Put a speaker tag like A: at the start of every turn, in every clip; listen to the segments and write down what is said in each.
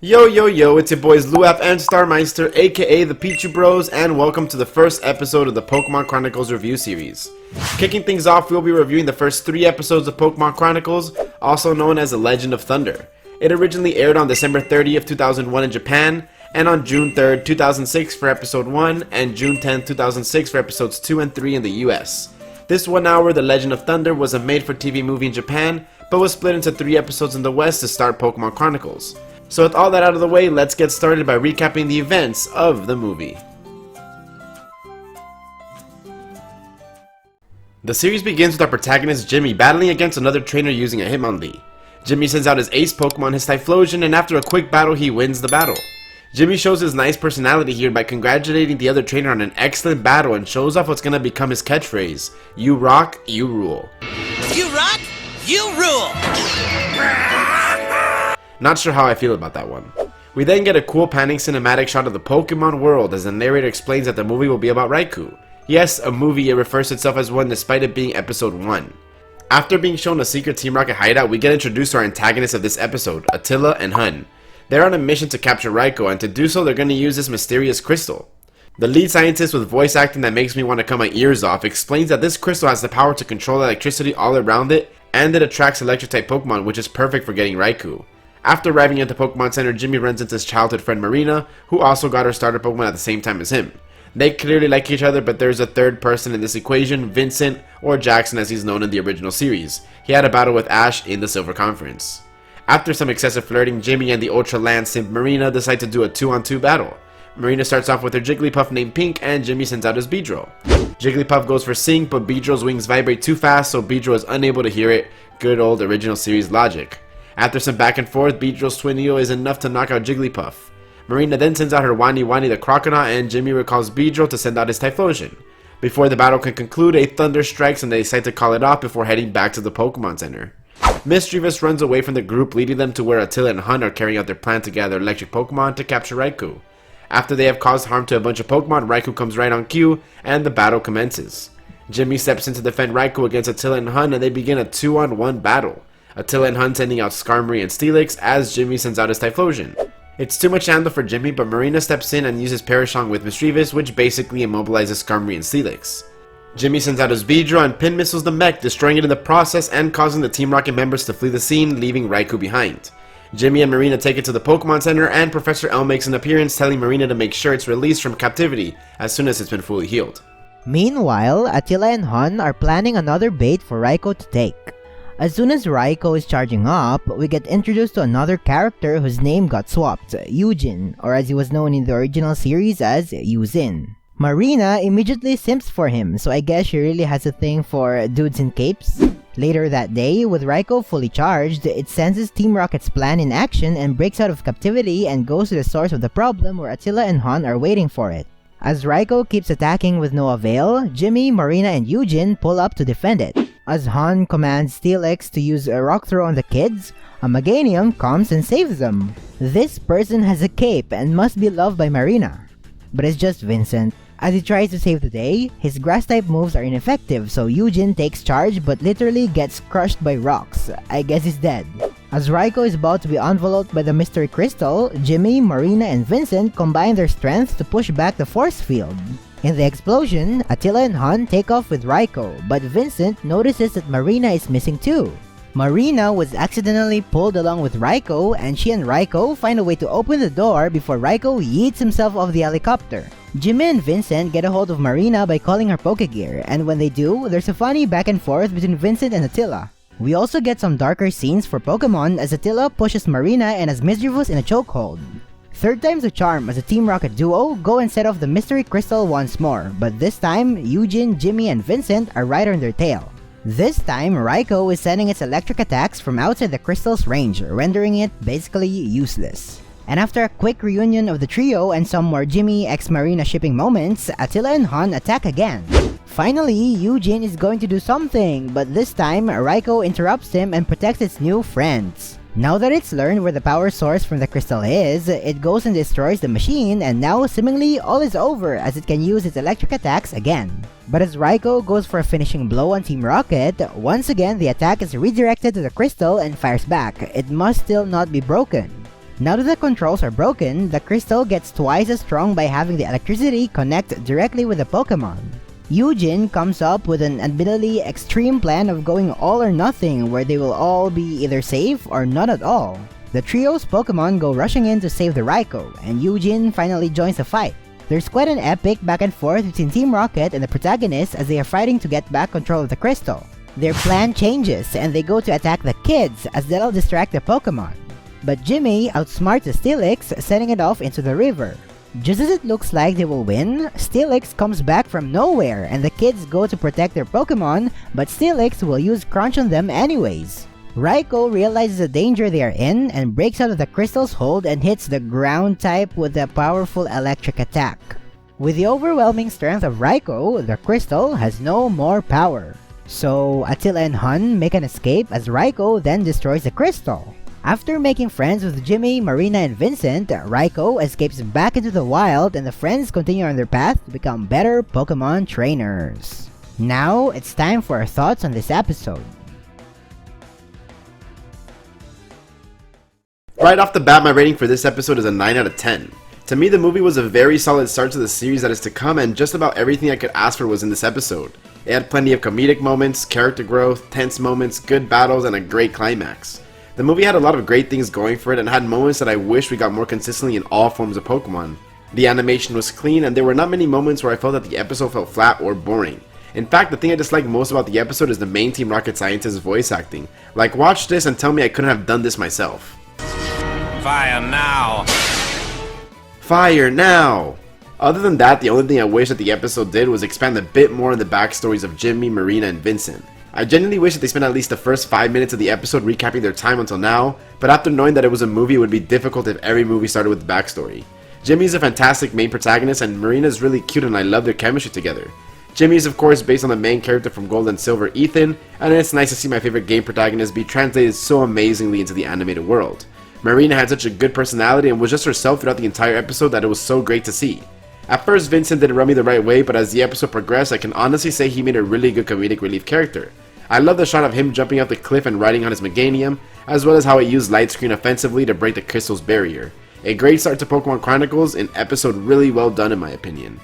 A: Yo, it's your boys Luap and Starmeister, aka the Pichu Bros, and welcome to the first episode of the Pokemon Chronicles Review Series. Kicking things off, we'll be reviewing the first 3 episodes of Pokemon Chronicles, also known as The Legend of Thunder. It originally aired on December 30th, 2001 in Japan, and on June 3rd, 2006 for episode 1, and June 10th, 2006 for episodes 2 and 3 in the US. This 1 hour, The Legend of Thunder, was a made-for-TV movie in Japan, but was split into 3 episodes in the West to start Pokemon Chronicles. So with all that out of the way, let's get started by recapping the events of the movie. The series begins with our protagonist Jimmy battling against another trainer using a Hitmonlee. Jimmy sends out his ace Pokemon, his Typhlosion, and after a quick battle, he wins the battle. Jimmy shows his nice personality here by congratulating the other trainer on an excellent battle and shows off what's gonna become his catchphrase: "You rock, you rule."
B: You rock, you rule!
A: Not sure how I feel about that one. We then get a cool panning cinematic shot of the Pokemon world as the narrator explains that the movie will be about RAIKOU. Yes, a movie, it refers to itself as one despite it being episode 1. After being shown a secret Team Rocket hideout, we get introduced to our antagonists of this episode, Attila and Hun. They're on a mission to capture RAIKOU, and to do so they're going to use this mysterious crystal. The lead scientist with voice acting that makes me want to cut my ears off explains that this crystal has the power to control electricity all around it, and it attracts electric type Pokemon, which is perfect for getting RAIKOU. After arriving at the Pokemon Center, Jimmy runs into his childhood friend Marina, who also got her starter Pokemon at the same time as him. They clearly like each other, but there's a third person in this equation, Vincent, or Jackson as he's known in the original series. He had a battle with Ash in the Silver Conference. After some excessive flirting, Jimmy and the Ultra Land simp Marina decide to do a 2-on-2 battle. Marina starts off with her Jigglypuff named Pink, and Jimmy sends out his Beedrill. Jigglypuff goes for Sync, but Beedrill's wings vibrate too fast, so Beedrill is unable to hear it. Good old original series logic. After some back and forth, Beedrill's Twin Eel is enough to knock out Jigglypuff. Marina then sends out her Wani the Crocodile, and Jimmy recalls Beedrill to send out his Typhlosion. Before the battle can conclude, a thunder strikes and they decide to call it off before heading back to the Pokemon Center. Mischievous runs away from the group, leading them to where Attila and Hun are carrying out their plan to gather electric Pokemon to capture RAIKOU. After they have caused harm to a bunch of Pokemon, RAIKOU comes right on cue, and the battle commences. Jimmy steps in to defend RAIKOU against Attila and Hun, and they begin a 2-on-1 battle. Attila and Hun sending out Skarmory and Steelix as Jimmy sends out his Typhlosion. It's too much to handle for Jimmy, but Marina steps in and uses Parashong with Mischievous, which basically immobilizes Skarmory and Steelix. Jimmy sends out his Beedrill and pin missiles the mech, destroying it in the process and causing the Team Rocket members to flee the scene, leaving RAIKOU behind. Jimmy and Marina take it to the Pokemon Center, and Professor L makes an appearance telling Marina to make sure it's released from captivity as soon as it's been fully healed.
C: Meanwhile, Attila and Hun are planning another bait for RAIKOU to take. As soon as RAIKOU is charging up, we get introduced to another character whose name got swapped, Eugene, or as he was known in the original series as Yuzin. Marina immediately simps for him, so I guess she really has a thing for dudes in capes. Later that day, with RAIKOU fully charged, it senses Team Rocket's plan in action and breaks out of captivity and goes to the source of the problem where Attila and Hun are waiting for it. As RAIKOU keeps attacking with no avail, Jimmy, Marina, and Eugene pull up to defend it. As Han commands Steelix to use a rock throw on the kids, a Meganium comes and saves them. This person has a cape and must be loved by Marina. But it's just Vincent. As he tries to save the day, his grass-type moves are ineffective, so Eugene takes charge but literally gets crushed by rocks. I guess he's dead. As RAIKOU is about to be enveloped by the mystery crystal, Jimmy, Marina, and Vincent combine their strength to push back the force field. In the explosion, Attila and Hun take off with RAIKOU, but Vincent notices that Marina is missing too. Marina was accidentally pulled along with RAIKOU, and she and RAIKOU find a way to open the door before RAIKOU yeets himself off the helicopter. Jimmy and Vincent get a hold of Marina by calling her Pokegear, and when they do, there's a funny back and forth between Vincent and Attila. We also get some darker scenes for Pokemon as Attila pushes Marina and has Mischievous in a chokehold. Third time's a charm as a Team Rocket duo go and set off the mystery crystal once more, but this time, Eugene, Jimmy, and Vincent are right on their tail. This time, RAIKOU is sending its electric attacks from outside the crystal's range, rendering it basically useless. And after a quick reunion of the trio and some more Jimmy x Marina shipping moments, Attila and Hun attack again. Finally, Eugene is going to do something, but this time, RAIKOU interrupts him and protects its new friends. Now that it's learned where the power source from the crystal is, it goes and destroys the machine, and now seemingly all is over as it can use its electric attacks again. But as RAIKOU goes for a finishing blow on Team Rocket, once again the attack is redirected to the crystal and fires back. It must still not be broken. Now that the controls are broken, the crystal gets twice as strong by having the electricity connect directly with the Pokemon. Eugene comes up with an admittedly extreme plan of going all or nothing, where they will all be either safe or none at all. The trio's Pokemon go rushing in to save the Raikou, and Eugene finally joins the fight. There's quite an epic back and forth between Team Rocket and the protagonists as they are fighting to get back control of the crystal. Their plan changes, and they go to attack the kids as that'll distract the Pokemon. But Jimmy outsmarts the Steelix, sending it off into the river. Just as it looks like they will win, Steelix comes back from nowhere and the kids go to protect their Pokemon, but Steelix will use Crunch on them anyways. Raikou realizes the danger they are in and breaks out of the crystal's hold and hits the ground type with a powerful electric attack. With the overwhelming strength of Raikou, the crystal has no more power. So Attila and Hun make an escape as Raikou then destroys the crystal. After making friends with Jimmy, Marina, and Vincent, Raikou escapes back into the wild and the friends continue on their path to become better Pokemon trainers. Now, it's time for our thoughts on this episode.
A: Right off the bat, my rating for this episode is a 9 out of 10. To me, the movie was a very solid start to the series that is to come, and just about everything I could ask for was in this episode. It had plenty of comedic moments, character growth, tense moments, good battles, and a great climax. The movie had a lot of great things going for it and had moments that I wish we got more consistently in all forms of Pokemon. The animation was clean, and there were not many moments where I felt that the episode felt flat or boring. In fact, the thing I dislike most about the episode is the main Team Rocket scientist's voice acting. Like, watch this and tell me I couldn't have done this myself.
B: Fire now!
A: Fire now! Other than that, the only thing I wish that the episode did was expand a bit more on the backstories of Jimmy, Marina, and Vincent. I genuinely wish that they spent at least the first 5 minutes of the episode recapping their time until now, but after knowing that it was a movie, it would be difficult if every movie started with the backstory. Jimmy's a fantastic main protagonist, and Marina's really cute and I love their chemistry together. Jimmy is of course based on the main character from Gold and Silver, Ethan, and it's nice to see my favorite game protagonist be translated so amazingly into the animated world. Marina had such a good personality and was just herself throughout the entire episode that it was so great to see. At first, Vincent didn't rub me the right way, but as the episode progressed, I can honestly say he made a really good comedic relief character. I love the shot of him jumping off the cliff and riding on his Meganium, as well as how it used light screen offensively to break the crystal's barrier. A great start to Pokemon Chronicles, an episode really well done in my opinion.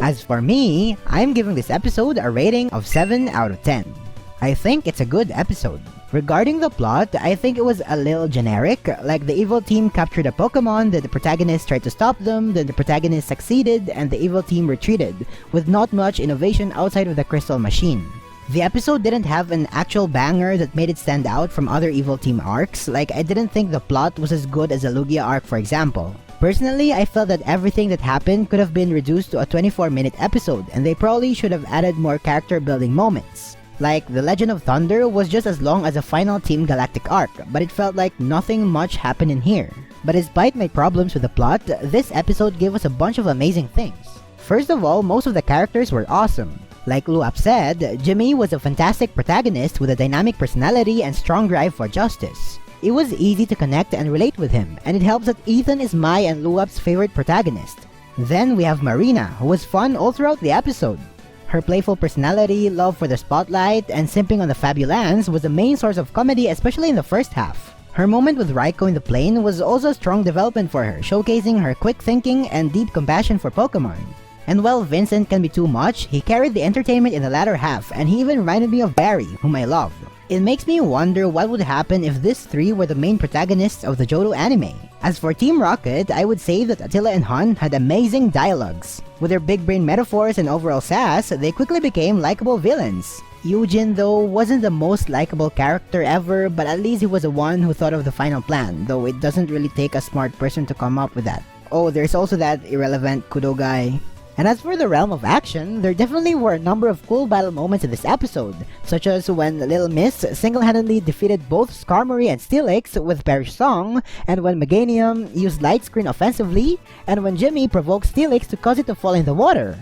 C: As for me, I'm giving this episode a rating of 7 out of 10. I think it's a good episode. Regarding the plot, I think it was a little generic, like the evil team captured a Pokemon, then the protagonist tried to stop them, then the protagonist succeeded, and the evil team retreated, with not much innovation outside of the crystal machine. The episode didn't have an actual banger that made it stand out from other evil team arcs, like I didn't think the plot was as good as the Lugia arc for example. Personally, I felt that everything that happened could have been reduced to a 24-minute episode, and they probably should have added more character building moments. Like, The Legend of Thunder was just as long as the final Team Galactic arc, but it felt like nothing much happened in here. But despite my problems with the plot, this episode gave us a bunch of amazing things. First of all, most of the characters were awesome. Like Luap said, Jimmy was a fantastic protagonist with a dynamic personality and strong drive for justice. It was easy to connect and relate with him, and it helps that Ethan is my and Luap's favorite protagonist. Then we have Marina, who was fun all throughout the episode. Her playful personality, love for the spotlight, and simping on the Fabulans was the main source of comedy, especially in the first half. Her moment with Raikou in the plane was also a strong development for her, showcasing her quick thinking and deep compassion for Pokemon. And while Vincent can be too much, he carried the entertainment in the latter half, and he even reminded me of Barry, whom I love. It makes me wonder what would happen if these three were the main protagonists of the Johto anime. As for Team Rocket, I would say that Attila and Hun had amazing dialogues. With their big brain metaphors and overall sass, they quickly became likable villains. Eugene, though, wasn't the most likable character ever, but at least he was the one who thought of the final plan, though it doesn't really take a smart person to come up with that. Oh, there's also that irrelevant Kudo guy. And as for the realm of action, there definitely were a number of cool battle moments in this episode, such as when Little Miss single-handedly defeated both Skarmory and Steelix with Perish Song, and when Meganium used Light Screen offensively, and when Jimmy provoked Steelix to cause it to fall in the water.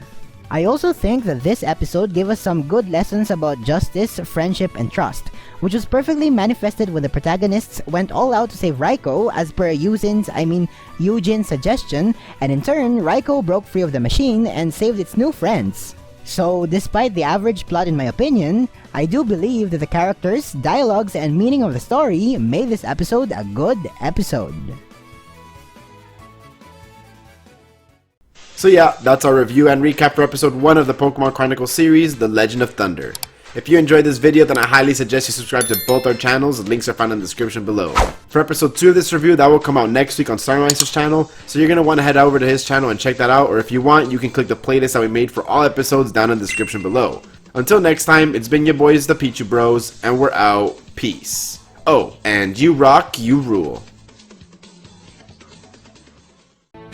C: I also think that this episode gave us some good lessons about justice, friendship, and trust, which was perfectly manifested when the protagonists went all out to save Raikou as per Eugene's suggestion, and in turn, Raikou broke free of the machine and saved its new friends. So, despite the average plot in my opinion, I do believe that the characters, dialogues, and meaning of the story made this episode a good episode.
A: So yeah, that's our review and recap for episode 1 of the Pokemon Chronicles series, The Legend of Thunder. If you enjoyed this video, then I highly suggest you subscribe to both our channels. The links are found in the description below. For episode 2 of this review, that will come out next week on Starmeister's channel, so you're going to want to head over to his channel and check that out, or if you want, you can click the playlist that we made for all episodes down in the description below. Until next time, it's been your boys, the Pichu Bros, and we're out. Peace. Oh, and you rock, you rule.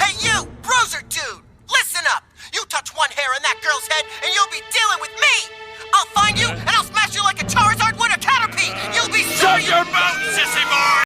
D: Hey you, Broser dude! Listen up! You touch one hair in that girl's head and you'll be dealing with me! I'll find you and I'll smash you like a Charizard with a Caterpie! You'll be sorry.
B: Shut your mouth, sissy boy!